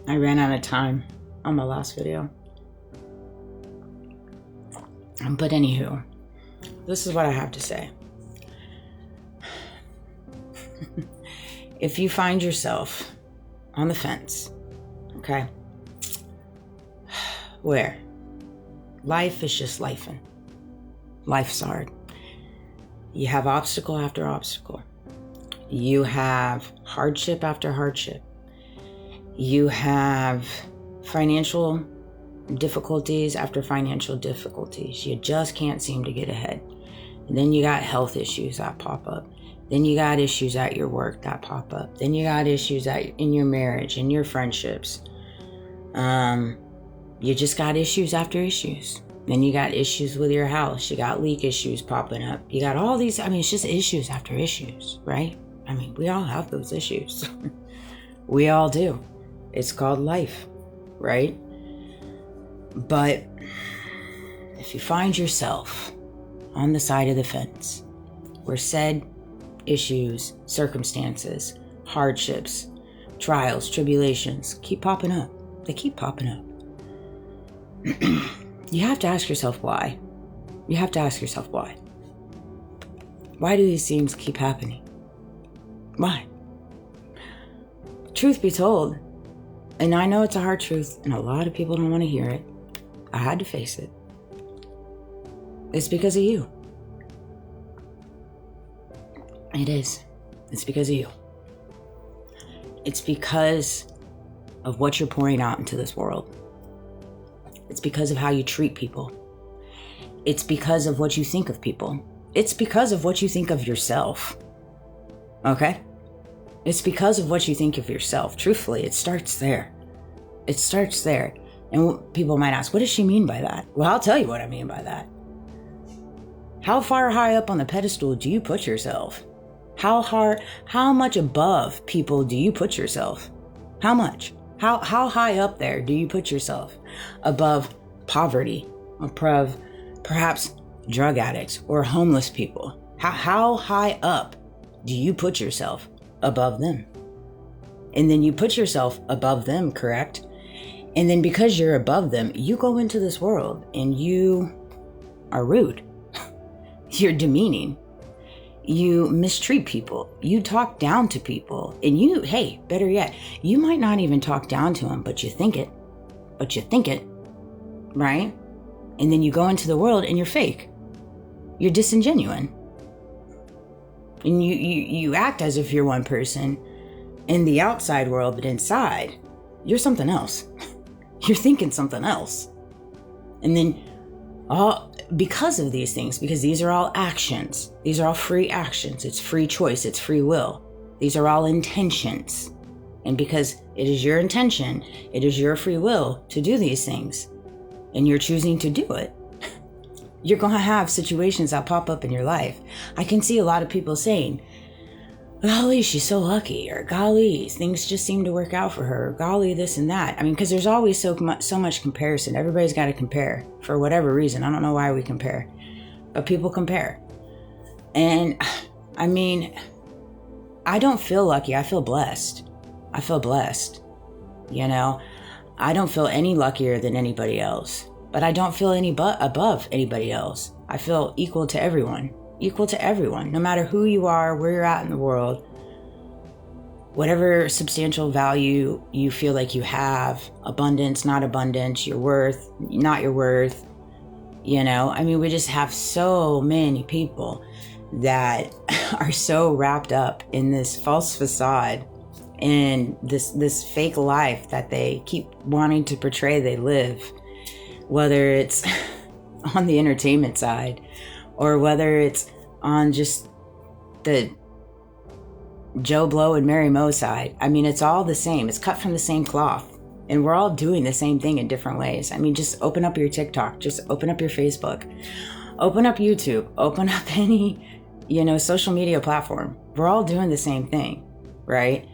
I ran out of time on my last video. But anywho, this is what I have to say. If you find yourself on the fence, okay, where life is just lifing, life's hard. You have obstacle after obstacle. You have hardship after hardship. You have financial difficulties after financial difficulties. You just can't seem to get ahead. And then you got health issues that pop up. Then you got issues at your work that pop up. Then you got issues in your marriage, in your friendships. You just got issues after issues. Then you got issues with your house. You got leak issues popping up. You got all these, it's just issues after issues, right? We all have those issues. We all do. It's called life, right? But if you find yourself on the side of the fence where said issues, circumstances, hardships, trials, tribulations keep popping up, they keep popping up. You have to ask yourself why. You have to ask yourself why. Why do these things keep happening? Why? Truth be told, and I know it's a hard truth, and a lot of people don't want to hear it. I had to face it. It's because of you. It is. It's because of you. It's because of what you're pouring out into this world. It's because of how you treat people. It's because of what you think of people. It's because of what you think of yourself. Okay? It's because of what you think of yourself. Truthfully, it starts there. It starts there. And people might ask, what does she mean by that? Well, I'll tell you what I mean by that. How far high up on the pedestal do you put yourself? How much above people do you put yourself? How much? How high up there do you put yourself? Above poverty, above perhaps drug addicts or homeless people? How high up do you put yourself above them? And then you put yourself above them, correct? And then because you're above them, you go into this world and you are rude. You're demeaning. You mistreat people. You talk down to people. And hey, better yet, you might not even talk down to them, but you think it. Right? And then you go into the world and you're fake. You're disingenuine. And you act as if you're one person in the outside world, but inside, you're something else. You're thinking something else. And then because of these things, because these are all actions, these are all free actions, it's free choice, it's free will. These are all intentions. And because it is your intention, it is your free will to do these things, and you're choosing to do it, you're going to have situations that pop up in your life. I can see a lot of people saying, golly, she's so lucky, or golly, things just seem to work out for her, or golly, this and that. Because there's always so much comparison. Everybody's got to compare for whatever reason. I don't know why we compare, but people compare. And I don't feel lucky. I feel blessed. I don't feel any luckier than anybody else, but I don't feel any above anybody else. I feel equal to everyone, no matter who you are, where you're at in the world, whatever substantial value you feel like you have, abundance, not abundance, your worth, not your worth. We just have so many people that are so wrapped up in this false facade and this fake life that they keep wanting to portray they live, whether it's on the entertainment side or whether it's on just the Joe Blow and Mary Mo side. It's all the same. It's cut from the same cloth. And we're all doing the same thing in different ways. Just open up your TikTok. Just open up your Facebook. Open up YouTube. Open up any, social media platform. We're all doing the same thing, right?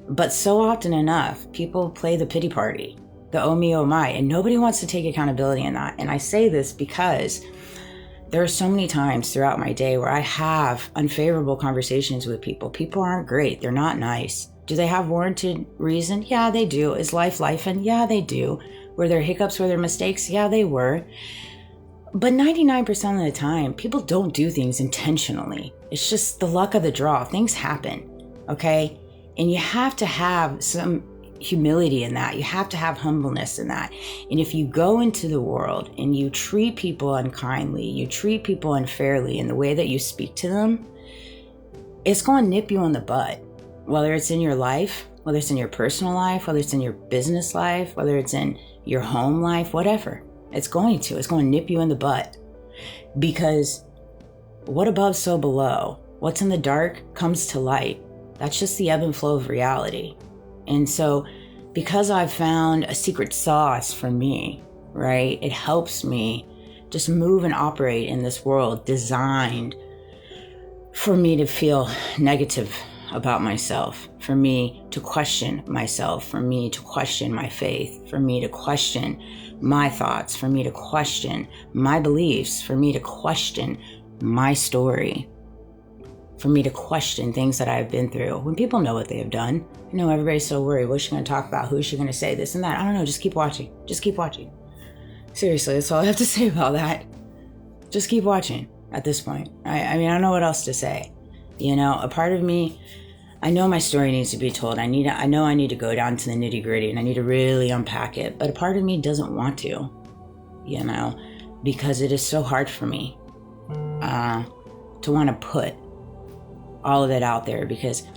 But so often enough, people play the pity party, the oh me, oh my, and nobody wants to take accountability in that. And I say this because there are so many times throughout my day where I have unfavorable conversations with people. People aren't great. They're not nice. Do they have warranted reason? Yeah, they do. Is life lifing? Yeah, they do. Were there hiccups? Were there mistakes? Yeah, they were. But 99% of the time, people don't do things intentionally. It's just the luck of the draw. Things happen, okay? And you have to have some humility in that. You have to have humbleness in that. And if you go into the world and you treat people unkindly, you treat people unfairly in the way that you speak to them, it's going to nip you in the butt. Whether it's in your life, whether it's in your personal life, whether it's in your business life, whether it's in your home life, whatever. It's going to nip you in the butt, because what above, so below. What's in the dark comes to light. That's just the ebb and flow of reality. And so because I've found a secret sauce for me, right, it helps me just move and operate in this world designed for me to feel negative about myself, for me to question myself, for me to question my faith, for me to question my thoughts, for me to question my beliefs, for me to question my story, for me to question things that I've been through. When people know what they have done, I know everybody's so worried. What's she going to talk about? Who's she going to say? This and that. I don't know. Just keep watching. Just keep watching. Seriously, that's all I have to say about that. Just keep watching at this point. I mean, I don't know what else to say. You know, a part of me, I know my story needs to be told. I know I need to go down to the nitty gritty and I need to really unpack it. But a part of me doesn't want to, you know, because it is so hard for me to want to put all of it out there, because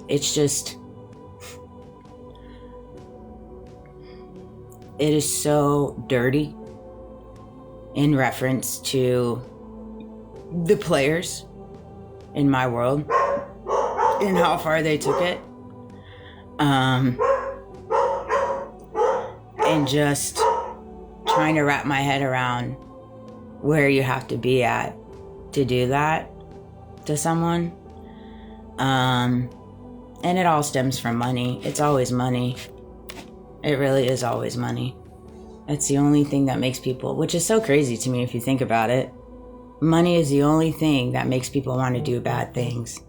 it's just, it is so dirty in reference to the players in my world and how far they took it. And just trying to wrap my head around where you have to be at to do that to someone. And it all stems from money. It's always money. It really is always money. It's the only thing that makes people, which is so crazy to me if you think about it. Money is the only thing that makes people want to do bad things.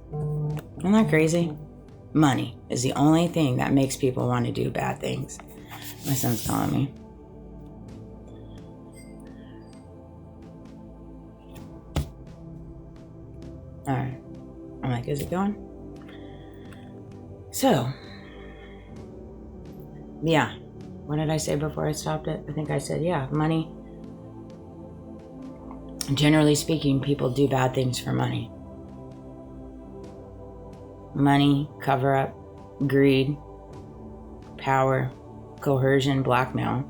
Isn't that crazy? Money is the only thing that makes people want to do bad things. My son's calling me. All right. I'm like, is it going? So, yeah. What did I say before I stopped it? I think I said, yeah, money. Generally speaking, people do bad things for money. Money, cover up, greed, power, coercion, blackmail.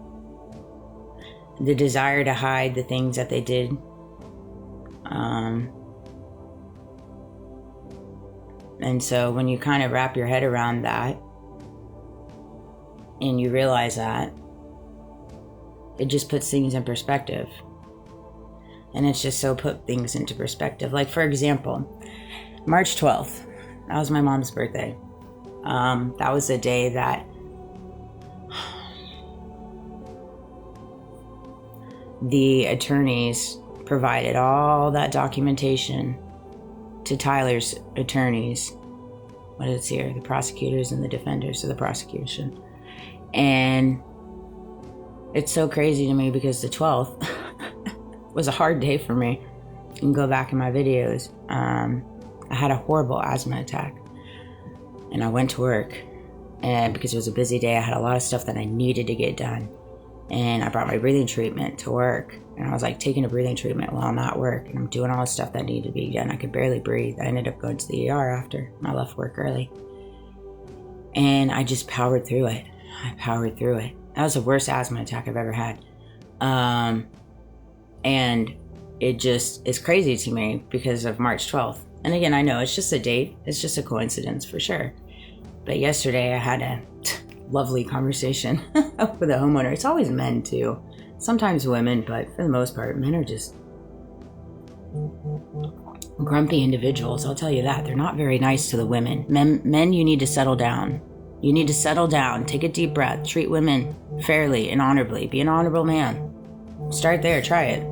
The desire to hide the things that they did. And so when you kind of wrap your head around that and you realize that, it just puts things in perspective. And it's just so put things into perspective. Like, for example, March 12th, that was my mom's birthday. That was the day that the attorneys provided all that documentation to Tyler's attorneys. What is here? The prosecutors and the defenders of the prosecution. And it's so crazy to me because the 12th was a hard day for me. You can go back in my videos. I had a horrible asthma attack. And I went to work. And because it was a busy day, I had a lot of stuff that I needed to get done. And I brought my breathing treatment to work. And I was like taking a breathing treatment while I'm at work. And I'm doing all the stuff that needed to be done. I could barely breathe. I ended up going to the ER after I left work early. And I just powered through it. I powered through it. That was the worst asthma attack I've ever had. And it just is crazy to me because of March 12th. And again, I know it's just a date. It's just a coincidence for sure. But yesterday I had a lovely conversation with a homeowner. It's always men too. Sometimes women, but for the most part, men are just grumpy individuals. I'll tell you that. They're not very nice to the women. Men, you need to settle down. You need to settle down. Take a deep breath. Treat women fairly and honorably. Be an honorable man. Start there. Try it.